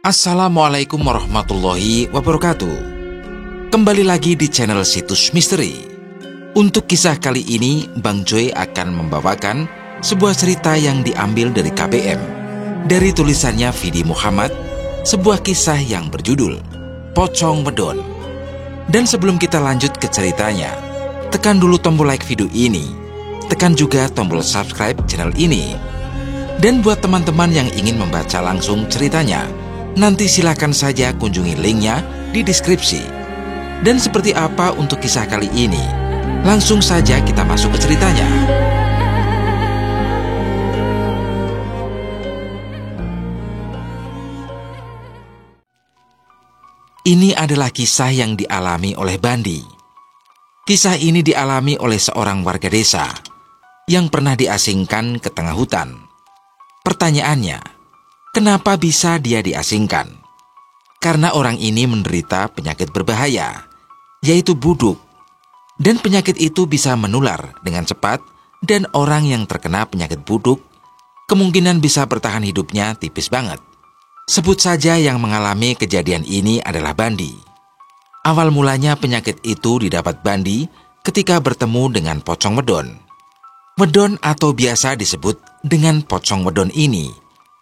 Assalamualaikum warahmatullahi wabarakatuh. Kembali lagi di channel Situs Misteri. Untuk kisah kali ini, Bang Joy akan membawakan sebuah cerita yang diambil dari KBM. Dari tulisannya Vidi Muhammad, sebuah kisah yang berjudul Pocong Wedon. Dan sebelum kita lanjut ke ceritanya, tekan dulu tombol like video ini. Tekan juga tombol subscribe channel ini. Dan buat teman-teman yang ingin membaca langsung ceritanya, nanti silakan saja kunjungi linknya di deskripsi. Dan seperti apa untuk kisah kali ini? Langsung saja kita masuk ke ceritanya. Ini adalah kisah yang dialami oleh Bandi. Kisah ini dialami oleh seorang warga desa yang pernah diasingkan ke tengah hutan. Pertanyaannya, kenapa bisa dia diasingkan? Karena orang ini menderita penyakit berbahaya, yaitu buduk. Dan penyakit itu bisa menular dengan cepat, dan orang yang terkena penyakit buduk kemungkinan bisa bertahan hidupnya tipis banget. Sebut saja yang mengalami kejadian ini adalah Bandi. Awal mulanya penyakit itu didapat Bandi ketika bertemu dengan pocong wedon. Wedon atau biasa disebut dengan pocong wedon ini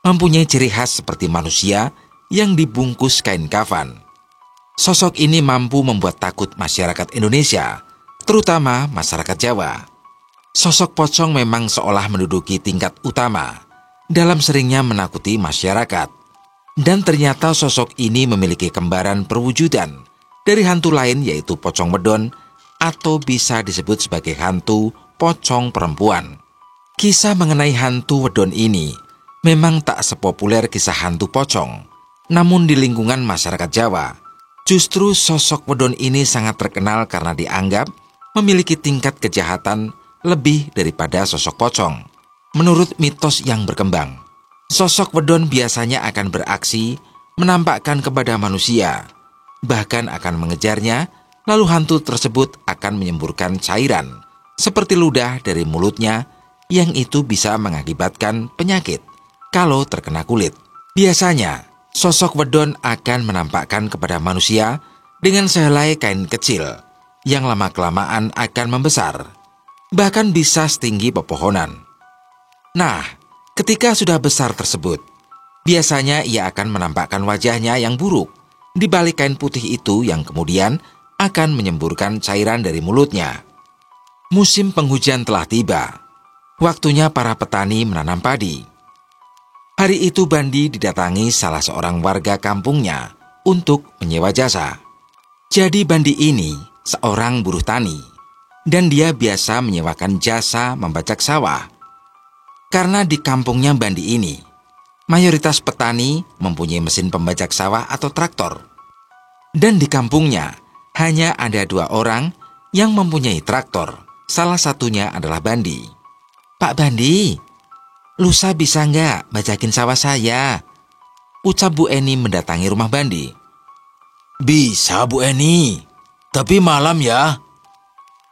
mempunyai ciri khas seperti manusia yang dibungkus kain kafan. Sosok ini mampu membuat takut masyarakat Indonesia, terutama masyarakat Jawa. Sosok pocong memang seolah menduduki tingkat utama dalam seringnya menakuti masyarakat. Dan ternyata sosok ini memiliki kembaran perwujudan dari hantu lain, yaitu pocong wedon atau bisa disebut sebagai hantu pocong perempuan. Kisah mengenai hantu wedon ini memang tak sepopuler kisah hantu pocong. Namun di lingkungan masyarakat Jawa, justru sosok wedon ini sangat terkenal karena dianggap memiliki tingkat kejahatan lebih daripada sosok pocong. Menurut mitos yang berkembang, sosok wedon biasanya akan beraksi menampakkan kepada manusia, bahkan akan mengejarnya, lalu hantu tersebut akan menyemburkan cairan seperti ludah dari mulutnya yang itu bisa mengakibatkan penyakit kalau terkena kulit. Biasanya, sosok wedon akan menampakkan kepada manusia dengan sehelai kain kecil yang lama-kelamaan akan membesar, bahkan bisa setinggi pepohonan. Nah, ketika sudah besar tersebut, biasanya ia akan menampakkan wajahnya yang buruk di balik kain putih itu yang kemudian akan menyemburkan cairan dari mulutnya. Musim penghujan telah tiba. Waktunya para petani menanam padi. Hari itu Bandi didatangi salah seorang warga kampungnya untuk menyewa jasa. Jadi Bandi ini seorang buruh tani, dan dia biasa menyewakan jasa membajak sawah. Karena di kampungnya Bandi ini, mayoritas petani mempunyai mesin pembajak sawah atau traktor. Dan di kampungnya hanya ada 2 orang yang mempunyai traktor. Salah satunya adalah Bandi. "Pak Bandi, lusa bisa nggak bajakin sawah saya?" ucap Bu Eni mendatangi rumah Bandi. "Bisa Bu Eni, tapi malam ya.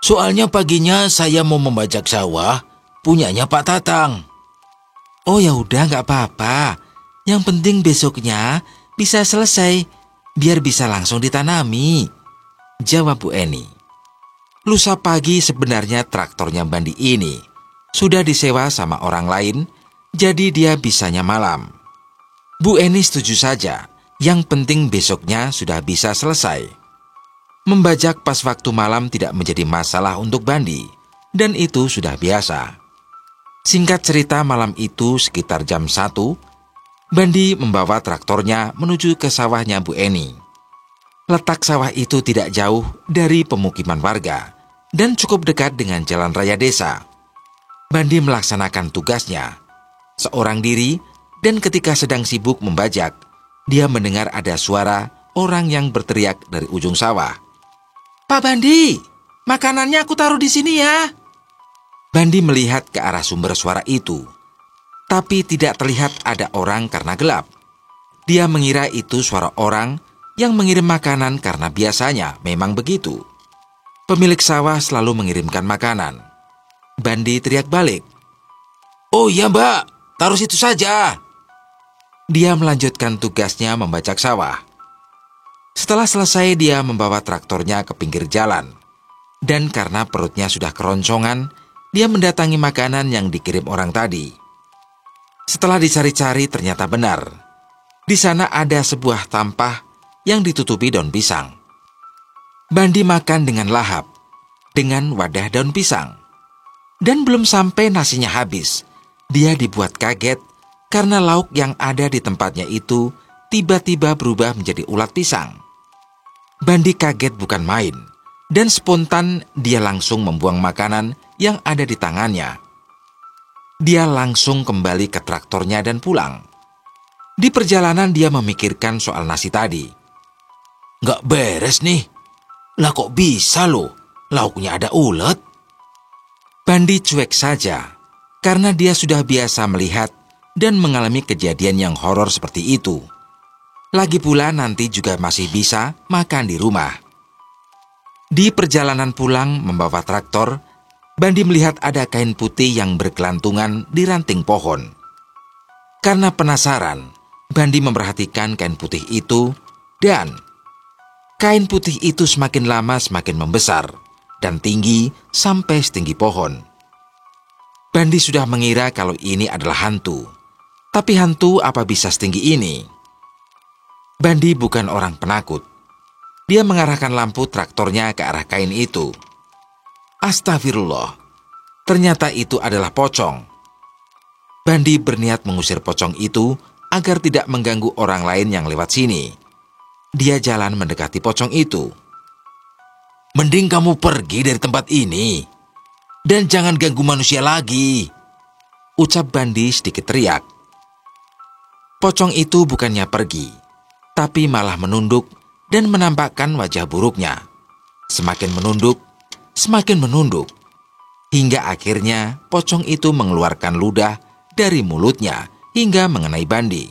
Soalnya paginya saya mau membajak sawah punyanya Pak Tatang." "Oh ya udah nggak apa-apa. Yang penting besoknya bisa selesai, biar bisa langsung ditanami," jawab Bu Eni. Lusa pagi sebenarnya traktornya Bandi ini sudah disewa sama orang lain, jadi dia bisanya malam. Bu Eni setuju saja, yang penting besoknya sudah bisa selesai. Membajak pas waktu malam tidak menjadi masalah untuk Bandi, dan itu sudah biasa. Singkat cerita, malam itu sekitar jam 1, Bandi membawa traktornya menuju ke sawahnya Bu Eni. Letak sawah itu tidak jauh dari pemukiman warga dan cukup dekat dengan jalan raya desa. Bandi melaksanakan tugasnya seorang diri, dan ketika sedang sibuk membajak, dia mendengar ada suara orang yang berteriak dari ujung sawah. "Pak Bandi, makanannya aku taruh di sini ya." Bandi melihat ke arah sumber suara itu, tapi tidak terlihat ada orang karena gelap. Dia mengira itu suara orang yang mengirim makanan karena biasanya memang begitu. Pemilik sawah selalu mengirimkan makanan. Bandi teriak balik, "Oh iya Mbak, taruh situ saja." Dia melanjutkan tugasnya membajak sawah. Setelah selesai, dia membawa traktornya ke pinggir jalan. Dan karena perutnya sudah keroncongan, dia mendatangi makanan yang dikirim orang tadi. Setelah dicari-cari, ternyata benar. Di sana ada sebuah tampah yang ditutupi daun pisang. Bandi makan dengan lahap, dengan wadah daun pisang. Dan belum sampai nasinya habis, dia dibuat kaget karena lauk yang ada di tempatnya itu tiba-tiba berubah menjadi ulat pisang. Bandi kaget bukan main, dan spontan dia langsung membuang makanan yang ada di tangannya. Dia langsung kembali ke traktornya dan pulang. Di perjalanan dia memikirkan soal nasi tadi. Nggak beres nih. Lah kok bisa loh, lauknya ada ulet? Bandi cuek saja, karena dia sudah biasa melihat dan mengalami kejadian yang horor seperti itu. Lagi pula nanti juga masih bisa makan di rumah. Di perjalanan pulang membawa traktor, Bandi melihat ada kain putih yang bergelantungan di ranting pohon. Karena penasaran, Bandi memperhatikan kain putih itu dan kain putih itu semakin lama semakin membesar dan tinggi sampai setinggi pohon. Bandi sudah mengira kalau ini adalah hantu. Tapi hantu apa bisa setinggi ini? Bandi bukan orang penakut. Dia mengarahkan lampu traktornya ke arah kain itu. Astagfirullah, ternyata itu adalah pocong. Bandi berniat mengusir pocong itu agar tidak mengganggu orang lain yang lewat sini. Dia jalan mendekati pocong itu. Mending kamu pergi dari tempat ini. Dan jangan ganggu manusia lagi, ucap Bandi sedikit teriak. Pocong itu bukannya pergi, tapi malah menunduk dan menampakkan wajah buruknya. Semakin menunduk, hingga akhirnya pocong itu mengeluarkan ludah dari mulutnya hingga mengenai Bandi.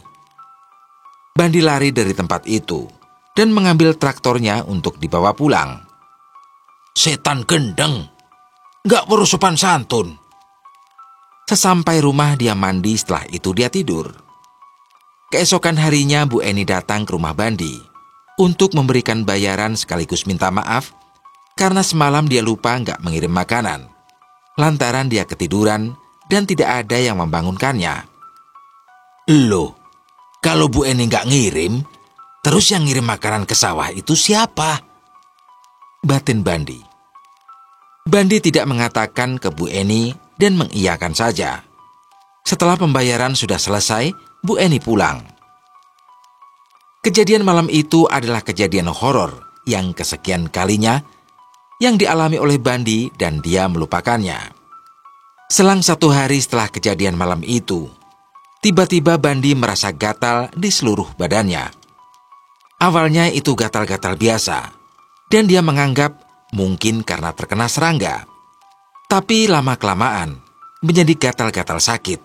Bandi lari dari tempat itu dan mengambil traktornya untuk dibawa pulang. Setan gendeng, nggak perlu sopan santun. Sesampai rumah dia mandi, setelah itu dia tidur. Keesokan harinya Bu Eni datang ke rumah Bandi untuk memberikan bayaran sekaligus minta maaf karena semalam dia lupa nggak mengirim makanan. Lantaran dia ketiduran dan tidak ada yang membangunkannya. Loh, kalau Bu Eni nggak ngirim, terus yang ngirim makanan ke sawah itu siapa? Batin Bandi. Bandi tidak mengatakan ke Bu Eni dan mengiyakan saja. Setelah pembayaran sudah selesai, Bu Eni pulang. Kejadian malam itu adalah kejadian horor yang kesekian kalinya yang dialami oleh Bandi dan dia melupakannya. Selang 1 hari setelah kejadian malam itu, tiba-tiba Bandi merasa gatal di seluruh badannya. Awalnya itu gatal-gatal biasa, dan dia menganggap mungkin karena terkena serangga. Tapi lama-kelamaan menjadi gatal-gatal sakit.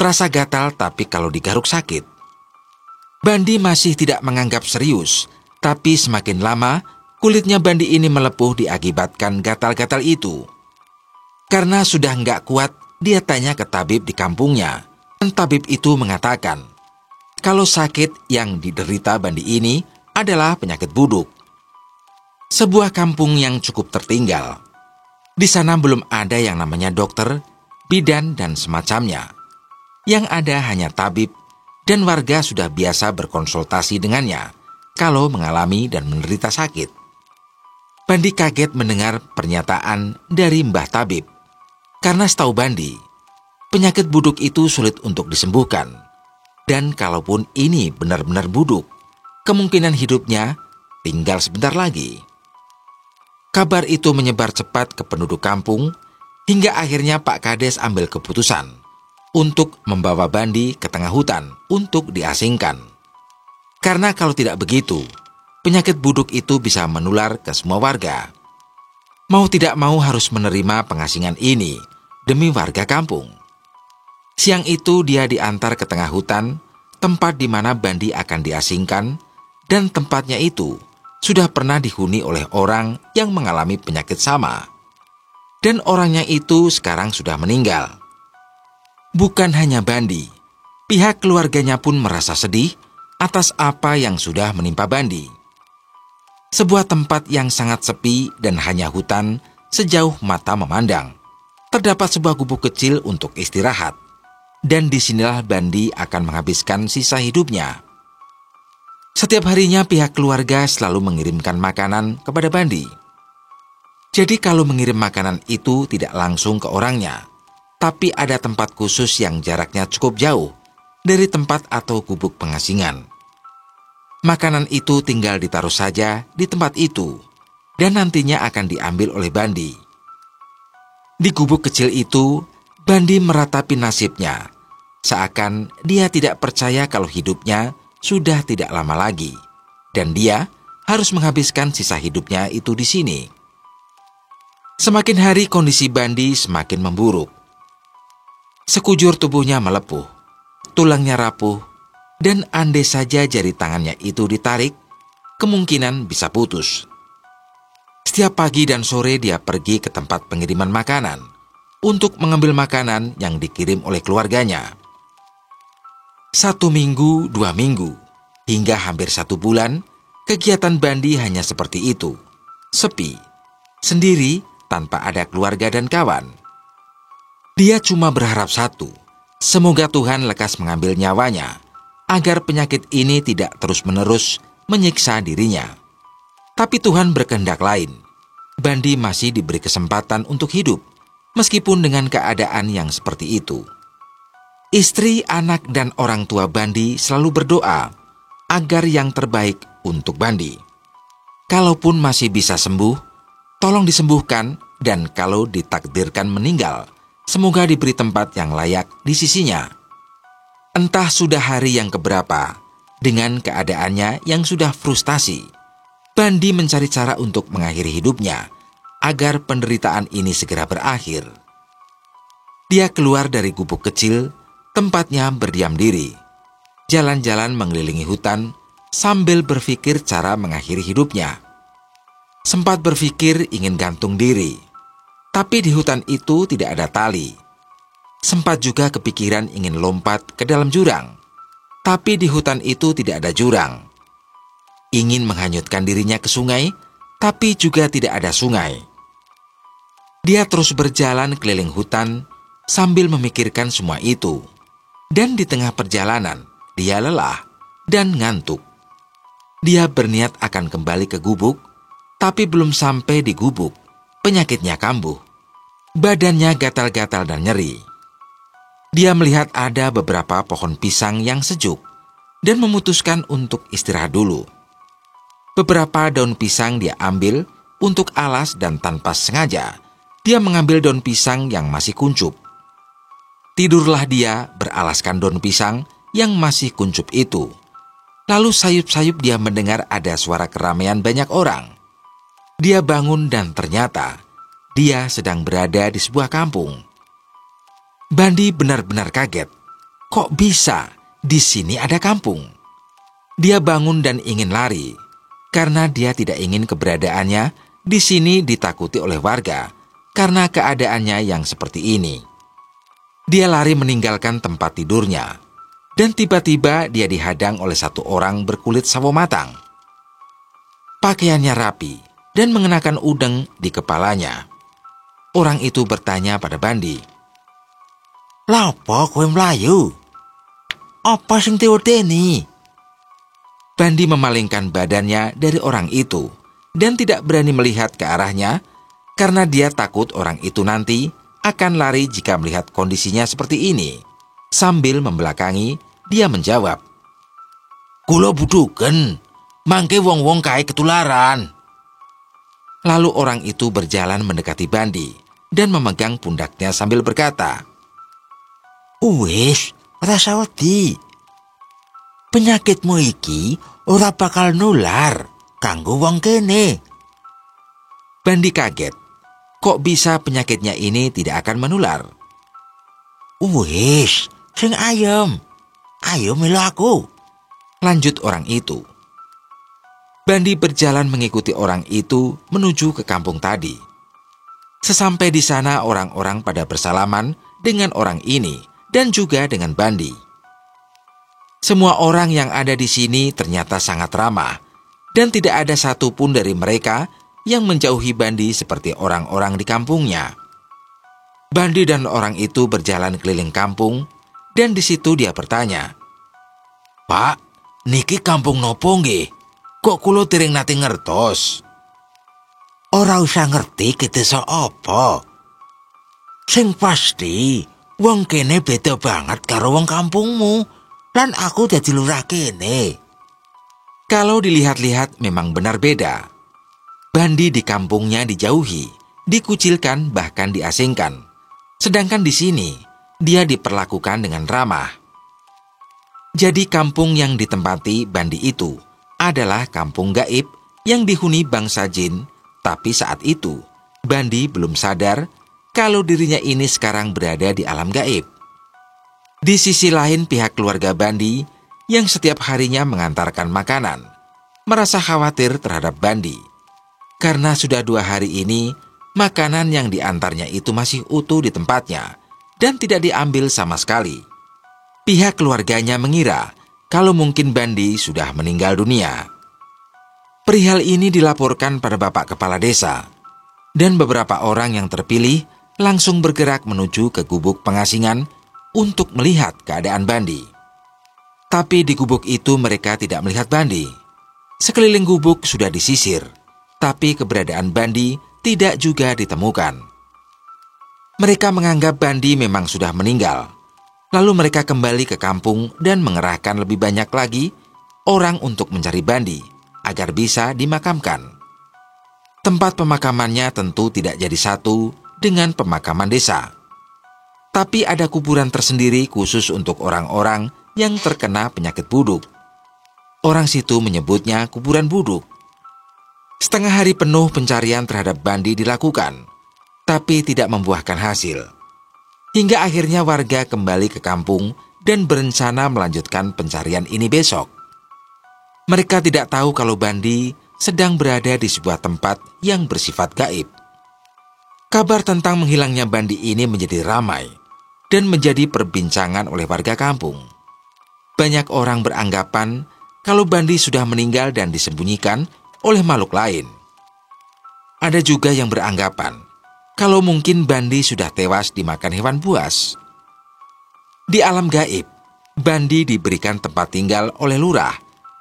Terasa gatal tapi kalau digaruk sakit. Bandi masih tidak menganggap serius, tapi semakin lama kulitnya Bandi ini melepuh diakibatkan gatal-gatal itu. Karena sudah nggak kuat, dia tanya ke tabib di kampungnya. Dan tabib itu mengatakan, kalau sakit yang diderita Bandi ini adalah penyakit buduk. Sebuah kampung yang cukup tertinggal. Di sana belum ada yang namanya dokter, bidan, dan semacamnya. Yang ada hanya tabib, dan warga sudah biasa berkonsultasi dengannya kalau mengalami dan menderita sakit. Bandi kaget mendengar pernyataan dari Mbah Tabib. Karena setahu Bandi, penyakit buduk itu sulit untuk disembuhkan. Dan kalaupun ini benar-benar buduk, kemungkinan hidupnya tinggal sebentar lagi. Kabar itu menyebar cepat ke penduduk kampung, hingga akhirnya Pak Kades ambil keputusan untuk membawa Bandi ke tengah hutan untuk diasingkan. Karena kalau tidak begitu, penyakit buduk itu bisa menular ke semua warga. Mau tidak mau harus menerima pengasingan ini demi warga kampung. Siang itu dia diantar ke tengah hutan, tempat di mana Bandi akan diasingkan, dan tempatnya itu sudah pernah dihuni oleh orang yang mengalami penyakit sama. Dan orangnya itu sekarang sudah meninggal. Bukan hanya Bandi, Pihak keluarganya pun merasa sedih atas apa yang sudah menimpa Bandi. Sebuah tempat yang sangat sepi dan hanya hutan sejauh mata memandang. Terdapat sebuah gubuk kecil untuk istirahat, dan disinilah Bandi akan menghabiskan sisa hidupnya. Setiap harinya pihak keluarga selalu mengirimkan makanan kepada Bandi. Jadi kalau mengirim makanan itu tidak langsung ke orangnya, tapi ada tempat khusus yang jaraknya cukup jauh dari tempat atau gubuk pengasingan. Makanan itu tinggal ditaruh saja di tempat itu, dan nantinya akan diambil oleh Bandi. Di gubuk kecil itu, Bandi meratapi nasibnya, seakan dia tidak percaya kalau hidupnya sudah tidak lama lagi, dan dia harus menghabiskan sisa hidupnya itu di sini. Semakin hari kondisi Bandi semakin memburuk. Sekujur tubuhnya melepuh, tulangnya rapuh, dan andai saja jari tangannya itu ditarik, kemungkinan bisa putus. Setiap pagi dan sore dia pergi ke tempat pengiriman makanan untuk mengambil makanan yang dikirim oleh keluarganya. 1 minggu, 2 minggu, hingga hampir 1 bulan, kegiatan Bandi hanya seperti itu. Sepi, sendiri, tanpa ada keluarga dan kawan. Dia cuma berharap satu, semoga Tuhan lekas mengambil nyawanya, agar penyakit ini tidak terus-menerus menyiksa dirinya. Tapi Tuhan berkehendak lain. Bandi masih diberi kesempatan untuk hidup, meskipun dengan keadaan yang seperti itu. Istri, anak, dan orang tua Bandi selalu berdoa agar yang terbaik untuk Bandi. Kalaupun masih bisa sembuh, tolong disembuhkan, dan kalau ditakdirkan meninggal, semoga diberi tempat yang layak di sisinya. Entah sudah hari yang keberapa, dengan keadaannya yang sudah frustasi, Bandi mencari cara untuk mengakhiri hidupnya, agar penderitaan ini segera berakhir. Dia keluar dari gubuk kecil, tempatnya berdiam diri, jalan-jalan mengelilingi hutan, sambil berpikir cara mengakhiri hidupnya. Sempat berpikir ingin gantung diri, tapi di hutan itu tidak ada tali. Sempat juga kepikiran ingin lompat ke dalam jurang, tapi di hutan itu tidak ada jurang. Ingin menghanyutkan dirinya ke sungai, tapi juga tidak ada sungai. Dia terus berjalan keliling hutan sambil memikirkan semua itu. Dan di tengah perjalanan, dia lelah dan ngantuk. Dia berniat akan kembali ke gubuk, tapi belum sampai di gubuk, penyakitnya kambuh. Badannya gatal-gatal dan nyeri. Dia melihat ada beberapa pohon pisang yang sejuk dan memutuskan untuk istirahat dulu. Beberapa daun pisang dia ambil untuk alas dan tanpa sengaja, dia mengambil daun pisang yang masih kuncup. Tidurlah dia beralaskan daun pisang yang masih kuncup itu. Lalu sayup-sayup dia mendengar ada suara keramaian banyak orang. Dia bangun dan ternyata dia sedang berada di sebuah kampung. Bandi benar-benar kaget. Kok bisa di sini ada kampung? Dia bangun dan ingin lari, karena dia tidak ingin keberadaannya di sini ditakuti oleh warga, karena keadaannya yang seperti ini. Dia lari meninggalkan tempat tidurnya, dan tiba-tiba dia dihadang oleh 1 orang berkulit sawo matang. Pakaiannya rapi dan mengenakan udeng di kepalanya. Orang itu bertanya pada Bandi, "Lapo kowe mlayu? Apa sing diwedeni?" Bandi memalingkan badannya dari orang itu dan tidak berani melihat ke arahnya karena dia takut orang itu nanti akan lari jika melihat kondisinya seperti ini. Sambil membelakangi, dia menjawab, "Kula buduken, mangke wong-wong kae ketularan." Lalu orang itu berjalan mendekati Bandi dan memegang pundaknya sambil berkata, "Wis, rasa wedi. Penyakitmu iki ora bakal nular kanggo wong kene." Bandi kaget. Kok bisa penyakitnya ini tidak akan menular? "Wis, sing ayem. Ayo melu aku," lanjut orang itu. Bandi berjalan mengikuti orang itu menuju ke kampung tadi. Sesampai di sana orang-orang pada bersalaman dengan orang ini dan juga dengan Bandi. Semua orang yang ada di sini ternyata sangat ramah, dan tidak ada satupun dari mereka yang menjauhi Bandi seperti orang-orang di kampungnya. Bandi dan orang itu berjalan keliling kampung, dan di situ dia bertanya, Pak, niki kampung nopo nggih? Kok kulo tiring nate ngertos? Ora usah ngerti kita so apa. Sing pasti, wong kene beda banget karo wong kampungmu, lan aku dadi lurah kene. kalau dilihat-lihat memang benar beda. Bandi di kampungnya dijauhi, dikucilkan bahkan diasingkan. Sedangkan di sini, dia diperlakukan dengan ramah. Jadi kampung yang ditempati Bandi itu adalah kampung gaib yang dihuni bangsa jin, tapi saat itu Bandi belum sadar kalau dirinya ini sekarang berada di alam gaib. Di sisi lain pihak keluarga Bandi yang setiap harinya mengantarkan makanan merasa khawatir terhadap Bandi. Karena sudah 2 hari ini makanan yang diantarnya itu masih utuh di tempatnya dan tidak diambil sama sekali. Pihak keluarganya mengira kalau mungkin Bandi sudah meninggal dunia. Perihal ini dilaporkan pada Bapak Kepala Desa, dan beberapa orang yang terpilih langsung bergerak menuju ke gubuk pengasingan untuk melihat keadaan Bandi. Tapi di gubuk itu mereka tidak melihat Bandi. Sekeliling gubuk sudah disisir, tapi keberadaan Bandi tidak juga ditemukan. Mereka menganggap Bandi memang sudah meninggal. Lalu mereka kembali ke kampung dan mengerahkan lebih banyak lagi orang untuk mencari Bandi agar bisa dimakamkan. Tempat pemakamannya tentu tidak jadi satu dengan pemakaman desa. Tapi ada kuburan tersendiri khusus untuk orang-orang yang terkena penyakit buduk. Orang situ menyebutnya kuburan buduk. Setengah hari penuh pencarian terhadap Bandi dilakukan, tapi tidak membuahkan hasil. Hingga akhirnya warga kembali ke kampung dan berencana melanjutkan pencarian ini besok. Mereka tidak tahu kalau Bandi sedang berada di sebuah tempat yang bersifat gaib. Kabar tentang menghilangnya Bandi ini menjadi ramai dan menjadi perbincangan oleh warga kampung. Banyak orang beranggapan kalau Bandi sudah meninggal dan disembunyikan oleh makhluk lain. Ada juga yang beranggapan kalau mungkin Bandi sudah tewas dimakan hewan buas. Di alam gaib, Bandi diberikan tempat tinggal oleh lurah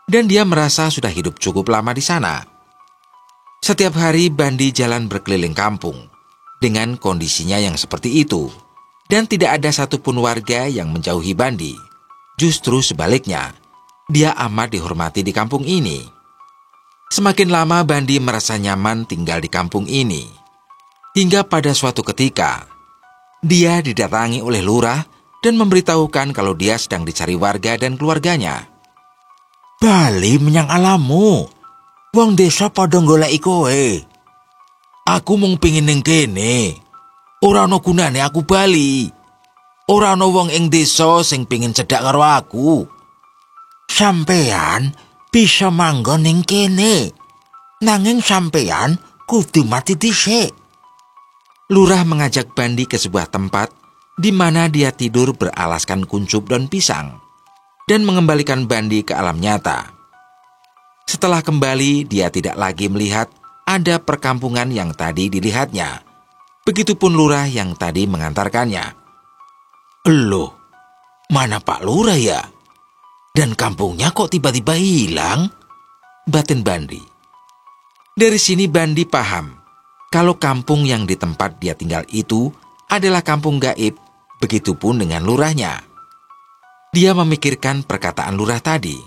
dan dia merasa sudah hidup cukup lama di sana. Setiap hari Bandi jalan berkeliling kampung dengan kondisinya yang seperti itu, dan tidak ada satupun warga yang menjauhi Bandi. Justru sebaliknya, dia amat dihormati di kampung ini. Semakin lama Bandi merasa nyaman tinggal di kampung ini, hingga pada suatu ketika, dia didatangi oleh lurah dan memberitahukan kalau dia sedang dicari warga dan keluarganya. Bali menyang alammu. Wong desa padha goleki kowe. Aku mung pengin ning kene. Ora ana gunane aku bali. Ora ana wong ing desa sing pengin cedhak karo aku. Sampean bisa manggon ning kene. Nanging sampean kudu mati dhisik. Lurah mengajak Bandi ke sebuah tempat di mana dia tidur beralaskan kuncup daun pisang dan mengembalikan Bandi ke alam nyata. Setelah kembali, dia tidak lagi melihat ada perkampungan yang tadi dilihatnya. Begitupun lurah yang tadi mengantarkannya. Loh, mana Pak Lurah ya? Dan kampungnya kok tiba-tiba hilang? Batin Bandi. Dari sini Bandi paham kalau kampung yang di tempat dia tinggal itu adalah kampung gaib, begitupun dengan lurahnya. Dia memikirkan perkataan lurah tadi.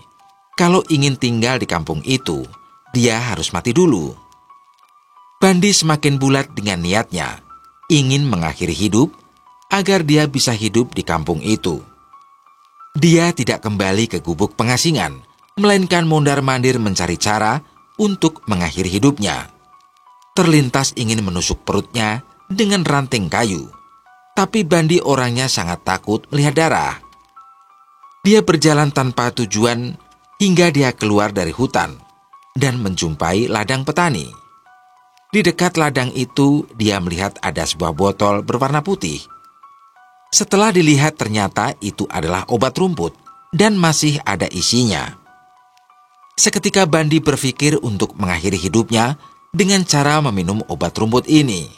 Kalau ingin tinggal di kampung itu, dia harus mati dulu. Bandi semakin bulat dengan niatnya, ingin mengakhiri hidup agar dia bisa hidup di kampung itu. Dia tidak kembali ke gubuk pengasingan, melainkan mondar-mandir mencari cara untuk mengakhiri hidupnya. Terlintas ingin menusuk perutnya dengan ranting kayu, tapi Bandi orangnya sangat takut melihat darah. Dia berjalan tanpa tujuan hingga dia keluar dari hutan dan menjumpai ladang petani. Di dekat ladang itu, dia melihat ada sebuah botol berwarna putih. Setelah dilihat ternyata itu adalah obat rumput dan masih ada isinya. Seketika Bandi berpikir untuk mengakhiri hidupnya dengan cara meminum obat rumput ini.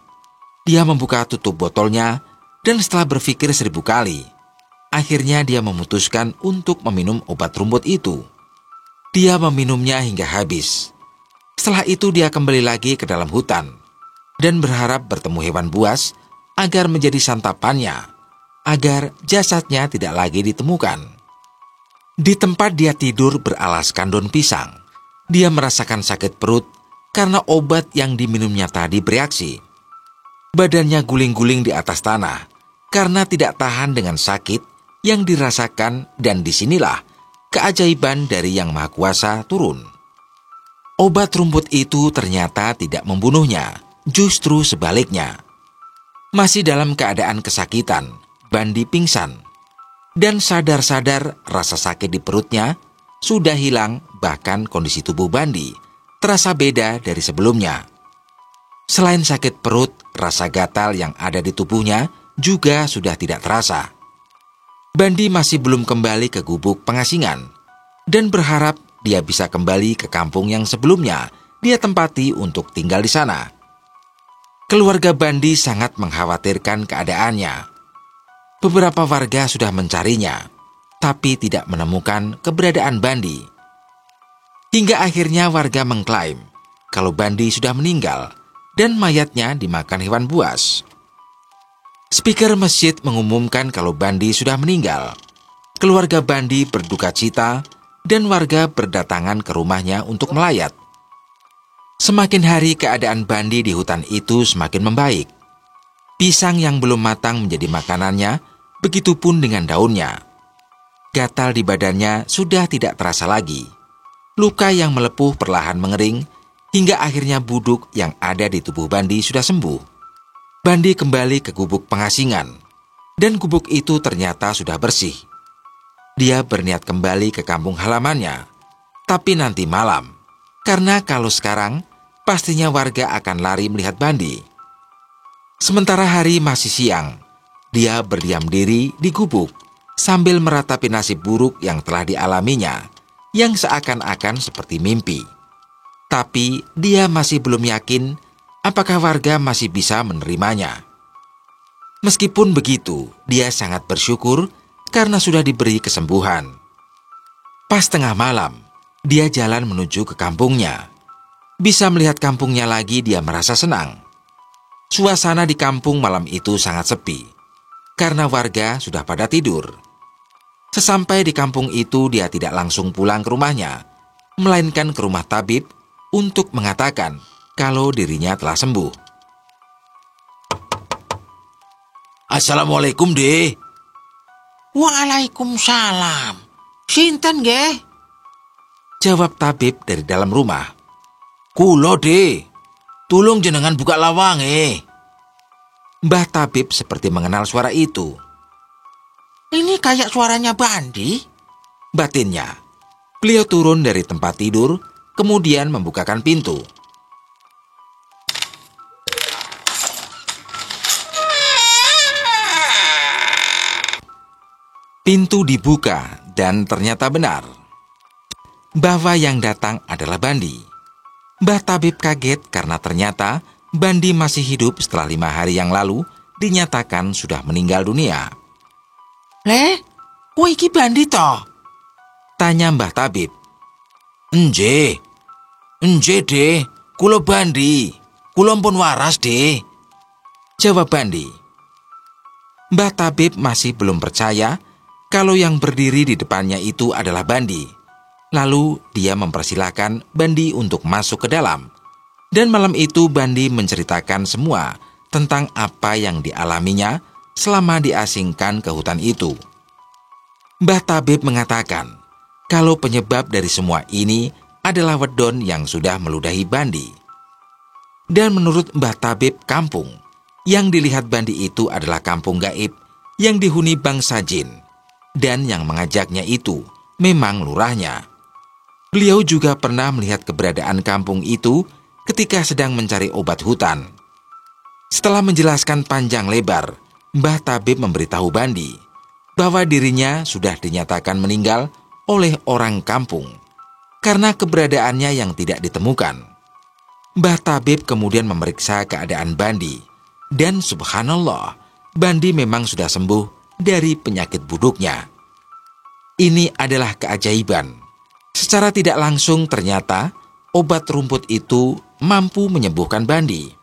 Dia membuka tutup botolnya dan setelah berpikir 1000 kali, akhirnya dia memutuskan untuk meminum obat rumput itu. Dia meminumnya hingga habis. Setelah itu dia kembali lagi ke dalam hutan dan berharap bertemu hewan buas agar menjadi santapannya, agar jasadnya tidak lagi ditemukan. Di tempat dia tidur beralaskan daun pisang, dia merasakan sakit perut karena obat yang diminumnya tadi bereaksi. Badannya guling-guling di atas tanah karena tidak tahan dengan sakit yang dirasakan, dan disinilah keajaiban dari Yang Maha Kuasa turun. Obat rumput itu ternyata tidak membunuhnya, justru sebaliknya. Masih dalam keadaan kesakitan, Bandi pingsan. Dan sadar-sadar rasa sakit di perutnya sudah hilang, bahkan kondisi tubuh Bandi terasa beda dari sebelumnya. Selain sakit perut, rasa gatal yang ada di tubuhnya juga sudah tidak terasa. Bandi masih belum kembali ke gubuk pengasingan dan berharap dia bisa kembali ke kampung yang sebelumnya dia tempati untuk tinggal di sana. Keluarga Bandi sangat mengkhawatirkan keadaannya. Beberapa warga sudah mencarinya, tapi tidak menemukan keberadaan Bandi. Hingga akhirnya warga mengklaim kalau Bandi sudah meninggal dan mayatnya dimakan hewan buas. Speaker masjid mengumumkan kalau Bandi sudah meninggal. Keluarga Bandi berduka cita dan warga berdatangan ke rumahnya untuk melayat. Semakin hari keadaan Bandi di hutan itu semakin membaik. Pisang yang belum matang menjadi makanannya, begitupun dengan daunnya. Gatal di badannya sudah tidak terasa lagi. Luka yang melepuh perlahan mengering, hingga akhirnya buduk yang ada di tubuh Bandi sudah sembuh. Bandi kembali ke gubuk pengasingan, dan gubuk itu ternyata sudah bersih. Dia berniat kembali ke kampung halamannya, tapi nanti malam, karena kalau sekarang, pastinya warga akan lari melihat Bandi. Sementara hari masih siang, dia berdiam diri di gubuk sambil meratapi nasib buruk yang telah dialaminya, yang seakan-akan seperti mimpi. Tapi dia masih belum yakin apakah warga masih bisa menerimanya. Meskipun begitu, dia sangat bersyukur karena sudah diberi kesembuhan. Pas tengah malam, dia jalan menuju ke kampungnya. Bisa melihat kampungnya lagi, dia merasa senang. Suasana di kampung malam itu sangat sepi karena warga sudah pada tidur. Sesampai di kampung itu, dia tidak langsung pulang ke rumahnya, melainkan ke rumah tabib untuk mengatakan kalau dirinya telah sembuh. Assalamualaikum, De. Waalaikumsalam. Sinten nggih? Jawab tabib dari dalam rumah. Kulo, De. Tulung jenengan buka lawange. Mbah tabib seperti mengenal suara itu. Ini kayak suaranya Bandi. Batinnya. Beliau turun dari tempat tidur, kemudian membukakan pintu. Pintu dibuka dan ternyata benar bahwa yang datang adalah Bandi. Mbah tabib kaget karena ternyata Bandi masih hidup setelah 5 hari yang lalu dinyatakan sudah meninggal dunia. Leh, kowe iki Bandi toh? Tanya Mbah tabib. Enje, De. Kulo Bandi. Kulo pun waras, De. Jawab Bandi. Mbah tabib masih belum percaya kalau yang berdiri di depannya itu adalah Bandi. Lalu dia mempersilahkan Bandi untuk masuk ke dalam. Dan malam itu Bandi menceritakan semua tentang apa yang dialaminya selama diasingkan ke hutan itu. Mbah tabib mengatakan kalau penyebab dari semua ini adalah wedon yang sudah meludahi Bandi. Dan menurut Mbah tabib, kampung yang dilihat Bandi itu adalah kampung gaib yang dihuni bangsa jin, dan yang mengajaknya itu memang lurahnya. Beliau juga pernah melihat keberadaan kampung itu ketika sedang mencari obat hutan. Setelah menjelaskan panjang lebar, Mbah tabib memberitahu Bandi bahwa dirinya sudah dinyatakan meninggal oleh orang kampung karena keberadaannya yang tidak ditemukan. Mbah Tabib kemudian memeriksa keadaan Bandi, dan subhanallah, Bandi memang sudah sembuh dari penyakit buduknya. Ini adalah keajaiban. Secara tidak langsung ternyata obat rumput itu mampu menyembuhkan Bandi.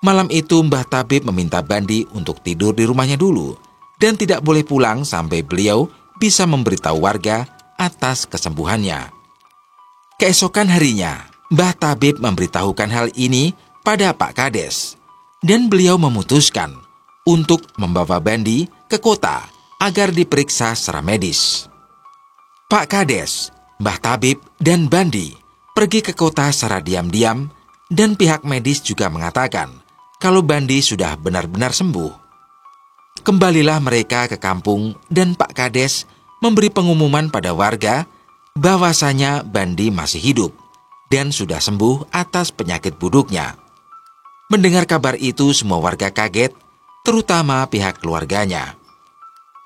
Malam itu Mbah Tabib meminta Bandi untuk tidur di rumahnya dulu dan tidak boleh pulang sampai beliau bisa memberitahu warga atas kesembuhannya. Keesokan harinya, Mbah Tabib memberitahukan hal ini pada Pak Kades, dan beliau memutuskan untuk membawa Bandi ke kota agar diperiksa secara medis. Pak Kades, Mbah Tabib, dan Bandi pergi ke kota secara diam-diam, dan pihak medis juga mengatakan kalau Bandi sudah benar-benar sembuh. Kembalilah mereka ke kampung dan Pak Kades memberi pengumuman pada warga bahwasanya Bandi masih hidup dan sudah sembuh atas penyakit buduknya. Mendengar kabar itu semua warga kaget, terutama pihak keluarganya.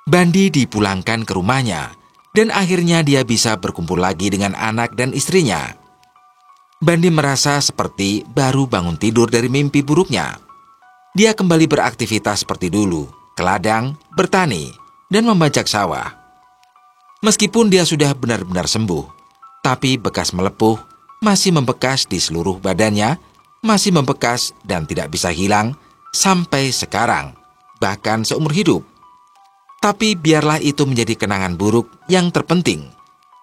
Bandi dipulangkan ke rumahnya dan akhirnya dia bisa berkumpul lagi dengan anak dan istrinya. Bandi merasa seperti baru bangun tidur dari mimpi buruknya. Dia kembali beraktivitas seperti dulu, ke ladang, bertani, dan membajak sawah. Meskipun dia sudah benar-benar sembuh, tapi bekas melepuh masih membekas di seluruh badannya, masih membekas dan tidak bisa hilang sampai sekarang, bahkan seumur hidup. Tapi biarlah itu menjadi kenangan buruk. Yang terpenting,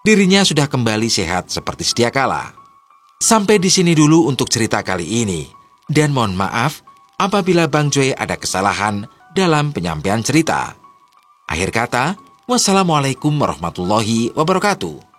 dirinya sudah kembali sehat seperti sedia kala. Sampai di sini dulu untuk cerita kali ini, dan mohon maaf apabila Bang Joy ada kesalahan dalam penyampaian cerita. Akhir kata, wassalamualaikum warahmatullahi wabarakatuh.